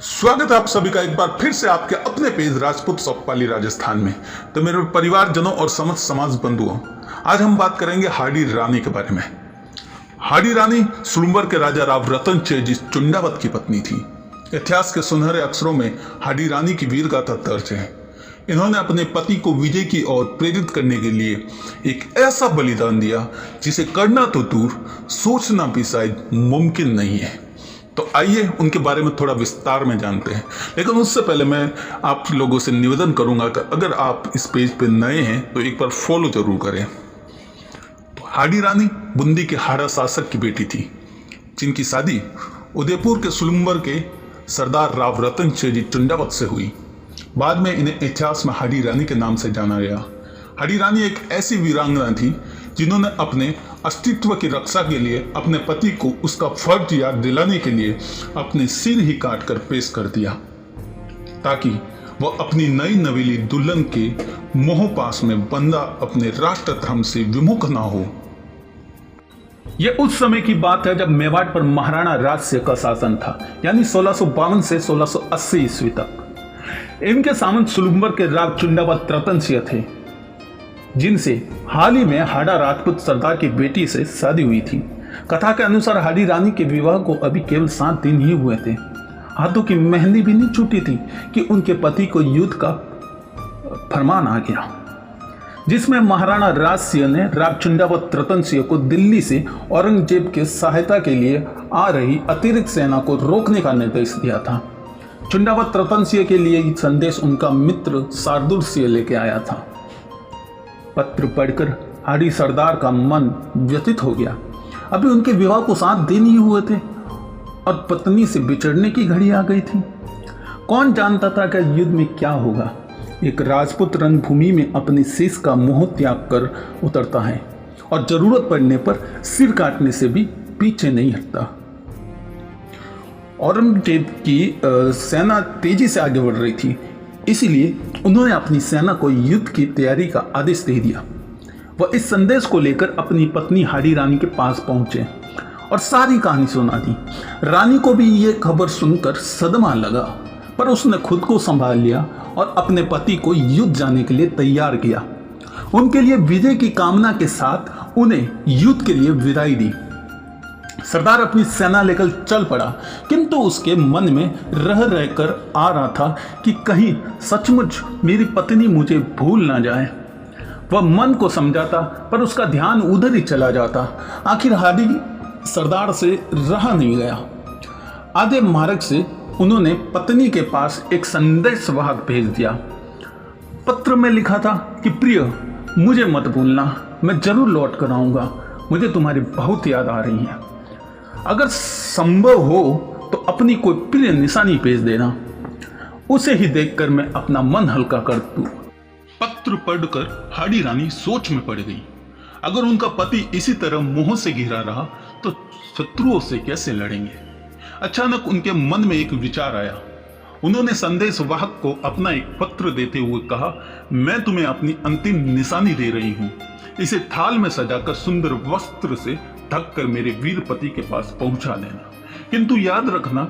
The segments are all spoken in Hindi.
स्वागत है आप सभी का एक बार फिर से आपके अपने पेज राजपूत सौंपपाली राजस्थान में। तो मेरे परिवारजनों और समस्त समाज बंधुओं, आज हम बात करेंगे हाडी रानी के बारे में। हाडी रानी सुलुम्बर के राजा राव रतन चेजी चुंडावत की पत्नी थी। इतिहास के सुनहरे अक्षरों में हाडी रानी की वीर गाथा दर्ज है। इन्होंने अपने पति को विजय की ओर प्रेरित करने के लिए एक ऐसा बलिदान दिया जिसे करना तो दूर, सोचना भी शायद मुमकिन नहीं है। तो आइए उनके बारे में थोड़ा विस्तार में जानते हैं। लेकिन उससे पहले मैं आप लोगों से निवेदन करूंगा कि अगर आप इस पेज पे नए हैं तो एक बार फॉलो जरूर करें। तो हाडी रानी बूंदी के हाड़ा शासक की बेटी थी, जिनकी शादी उदयपुर के सुलुम्बर के सरदार राव रतन चेजी चुंडावत से हुई। बाद में इन्हें इतिहास में हाडी रानी के नाम से जाना गया। हाडी रानी एक ऐसी वीरांगना थी जिन्होंने अपने अस्तित्व की रक्षा के लिए अपने पति को उसका फर्ज याद दिलाने के लिए अपने सिर ही काट कर पेश कर दिया, ताकि वह अपनी नई नवेली दुल्हन के मोह पास में बंधा अपने राष्ट्र धर्म से विमुख ना हो। यह उस समय की बात है जब मेवाड़ पर महाराणा राजसिंह का शासन था, यानी 1652 से 1680 ईस्वी तक। इनके सामंत सुलुम्बर के राव चुंडावत रतन सिंह थे, जिनसे हाल ही में हाड़ा राजपूत सरदार की बेटी से शादी हुई थी। कथा के अनुसार हाडी रानी के विवाह को अभी केवल 7 दिन ही हुए थे। हाथों की मेहंदी भी नहीं छूटी थी कि उनके पति को युद्ध का फरमान आ गया, जिसमें महाराणा राज सिंह ने राव चुंडावत रतन सिंह को दिल्ली से औरंगजेब के सहायता के लिए आ रही अतिरिक्त सेना को रोकने का निर्देश दिया था। चुंडावत रतन सिंह के लिए संदेश उनका मित्र शार्दुल सिंह लेके आया था। पत्र पढ़कर हाडी सरदार का मन व्यथित हो गया। अभी उनके विवाह को 7 दिन ही हुए थे और पत्नी से बिछड़ने की घड़ी आ गई थी। कौन जानता था कि युद्ध में क्या होगा। एक राजपूत रणभूमि में अपने शीश का मोह त्याग कर उतरता है और जरूरत पड़ने पर सिर काटने से भी पीछे नहीं हटता। औरंगजेब की सेना तेजी से आगे बढ़ रही थी, इसीलिए उन्होंने अपनी सेना को युद्ध की तैयारी का आदेश दे दिया। वह इस संदेश को लेकर अपनी पत्नी हाडी रानी के पास पहुंचे और सारी कहानी सुना दी। रानी को भी ये खबर सुनकर सदमा लगा, पर उसने खुद को संभाल लिया और अपने पति को युद्ध जाने के लिए तैयार किया। उनके लिए विजय की कामना के साथ उन्हें युद्ध के लिए विदाई दी। सरदार अपनी सेना लेकर चल पड़ा, किंतु उसके मन में रह रहकर आ रहा था कि कहीं सचमुच मेरी पत्नी मुझे भूल ना जाए। वह मन को समझाता, पर उसका ध्यान उधर ही चला जाता। आखिर हाडी सरदार से रहा नहीं गया। आधे मार्ग से उन्होंने पत्नी के पास एक संदेशवाहक भेज दिया। पत्र में लिखा था कि प्रिय, मुझे मत भूलना, मैं जरूर लौट कर आऊंगा। मुझे तुम्हारी बहुत याद आ रही है। अगर संभव हो तो अपनी कोई प्रिय निशानी भेज देना, उसे ही देखकर मैं अपना मन हल्का कर दूं। पत्र पढ़कर हाडी रानी सोच में पड़ गई। अगर उनका पति इसी तरह मोह से घिरा रहा तो शत्रुओं से कैसे लड़ेंगे। अचानक उनके मन में एक विचार आया। उन्होंने संदेशवाहक को अपना एक पत्र देते हुए कहा, मैं तुम्हें अपनी अंतिम निशानी दे रही हूं। इसे थाल में सजाकर सुंदर वस्त्र से ढक कर मेरे वीर पति के पास पहुंचा देना, किंतु याद रखना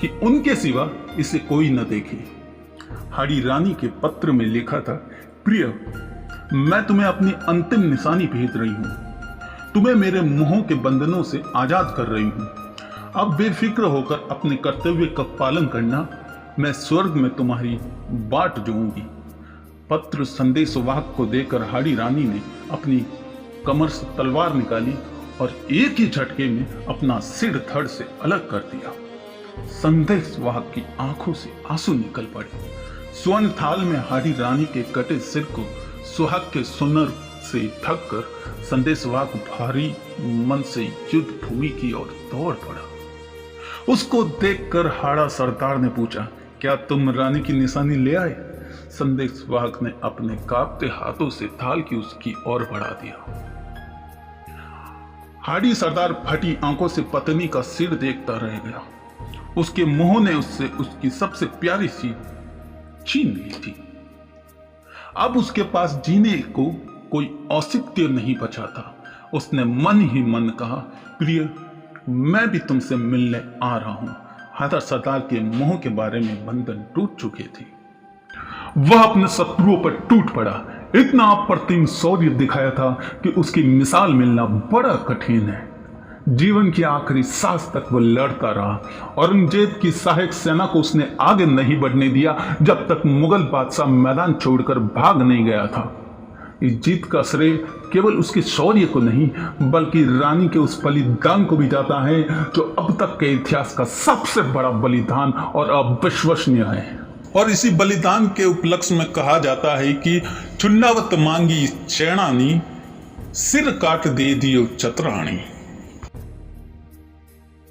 कि उनके सिवा इसे कोई न देखे। हाडी रानी के पत्र में लिखा था, प्रिय, मैं तुम्हें अपनी अंतिम निशानी भेज रही हूं। तुम्हें मेरे मोह के बंधनों से आजाद कर रही हूं। अब बेफिक्र होकर अपने कर्तव्य का पालन करना। मैं स्वर्ग में तुम्हारी बाट जोऊंगी। पत्र संदेशवाहक को देकर हाडी रानी ने अपनी कमर से तलवार निकाली और एक ही झटके में अपना सिर धड़ से अलग कर दिया। संदेशवाहक की आंखों से आंसू निकल पड़े। स्वर्ण थाल में हाडी रानी के कटे सिर को सुहाग के सुनर से ढककर संदेशवाहक भारी मन से युद्ध भूमि की ओर दौड़ पड़ा। उसको देखकर हाड़ा सरदार ने पूछा, क्या तुम रानी की निशानी ले आए? संदेशवाहक ने अपने कांपते हाथों से थाल की उसकी ओर बढ़ा दिया। हाडी सरदार फटी आंखों से पत्नी का सिर देखता रह गया। उसके मोह ने उससे उसकी सबसे प्यारी चीज छीन ली थी। अब उसके पास जीने को कोई औचित्य नहीं बचा था। उसने मन ही मन कहा, प्रिय, मैं भी तुमसे मिलने आ रहा हूं। हैदर सरदार के मोह के बारे में बंधन टूट चुके थे। वह अपने शत्रुओं पर टूट पड़ा। इतना अप्रतिम शौर्य दिखाया था कि उसकी मिसाल मिलना बड़ा कठिन है। जीवन की आखिरी सांस तक वह लड़ता रहा। औरंगजेब की सहायक सेना को उसने आगे नहीं बढ़ने दिया जब तक मुगल बादशाह मैदान छोड़कर भाग नहीं गया था। इस जीत का श्रेय केवल उसके शौर्य को नहीं बल्कि रानी के उस बलिदान को भी जाता है जो अब तक के इतिहास का सबसे बड़ा बलिदान और अविश्वसनीय है। और इसी बलिदान के उपलक्ष्य में कहा जाता है कि चुन्नावत मांगी चैणानी, सिर काट दे दियो चतुरानी।